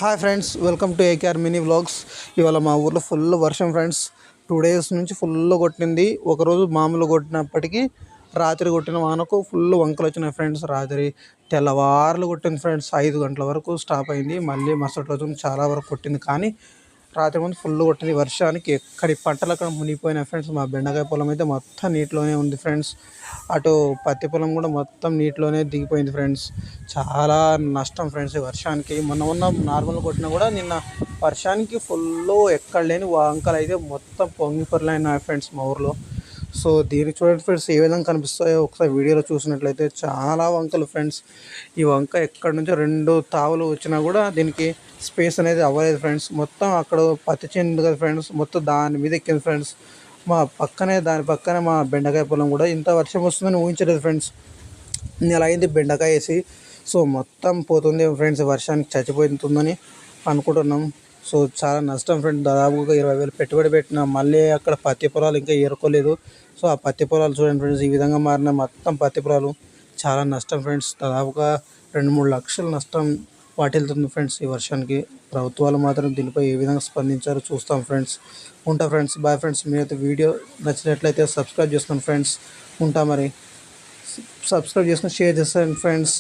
Hi friends, welcome to AKR mini vlogs. ఇవాళ మా ఊర్లో ఫుల్ వర్షం ఫ్రెండ్స్. 2 days నుంచి ఫుల్ కొట్టింది. ఒకరోజు మామూలు కొట్టినప్పటికీ రాత్రి కొట్టిన వానకు ఫుల్ వంకలు వచ్చినాయి ఫ్రెండ్స్. రాత్రి తెల్లవారులు కొట్టింది ఫ్రెండ్స్. 5 గంటల వరకు స్టాప్ అయింది. మళ్ళీ మరుసటి రోజు చాలా వరకు కొట్టింది. కానీ రాత్రి ముందు ఫుల్ కొట్టింది. వర్షానికి ఎక్కడి పంటలు అక్కడ మునిగిపోయినాయి ఫ్రెండ్స్. మా బెండకాయ పొలం అయితే మొత్తం నీటిలోనే ఉంది ఫ్రెండ్స్. అటు పత్తి పొలం కూడా మొత్తం నీటిలోనే దిగిపోయింది ఫ్రెండ్స్. చాలా నష్టం ఫ్రెండ్స్ ఈ వర్షానికి. మొన్న నార్మల్ కొట్టినా కూడా నిన్న వర్షానికి ఫుల్ ఎక్కడ లేని వంకలు అయితే మొత్తం పొంగి పొరలైనాయి ఫ్రెండ్స్ మా ఊర్లో. సో దీనికి చూడండి ఫ్రెండ్స్, ఏ విధంగా కనిపిస్తాయో ఒకసారి వీడియోలో చూసినట్లయితే చాలా వంకలు ఫ్రెండ్స్. ఈ వంక ఎక్కడి నుంచో 2 తావులు వచ్చినా కూడా దీనికి స్పేస్ అనేది అవ్వలేదు ఫ్రెండ్స్. మొత్తం అక్కడ పత్తి చేను ఉంది కదా ఫ్రెండ్స్, మొత్తం దాని మీద ఎక్కింది ఫ్రెండ్స్. దాని పక్కనే మా బెండకాయ పొలం కూడా. ఇంత వర్షం వస్తుందని ఊహించలేదు ఫ్రెండ్స్. నెల అయింది బెండకాయ వేసి. సో మొత్తం పోతుంది ఫ్రెండ్స్. వర్షానికి చచ్చిపోతుందని అనుకుంటున్నాం. సో చాలా నష్టం ఫ్రెండ్స్. దాదాపుగా 20,000 పెట్టుబడి పెట్టిన, మళ్ళీ అక్కడ పత్తి పొలాలు ఇంకా ఏరుకోలేదు. సో ఆ పత్తి పొలాలు చూడండి ఫ్రెండ్స్, ఈ విధంగా మారిన మొత్తం పత్తి పొలాలు. చాలా నష్టం ఫ్రెండ్స్. దాదాపుగా 2-3 లక్షల నష్టం వాటిల్తుంది ఫ్రెండ్స్ ఈ వర్షానికి. ప్రభుత్వాలు మాత్రం దీనిపై ఏ విధంగా స్పందించారో చూస్తాం ఫ్రెండ్స్. ఉంటా ఫ్రెండ్స్, బాయ్ ఫ్రెండ్స్. మీరైతే వీడియో నచ్చినట్లయితే సబ్స్క్రైబ్ చేసుకోండి ఫ్రెండ్స్. ఉంటా మరి. సబ్స్క్రైబ్ చేసుకొని షేర్ చేస్తాను ఫ్రెండ్స్.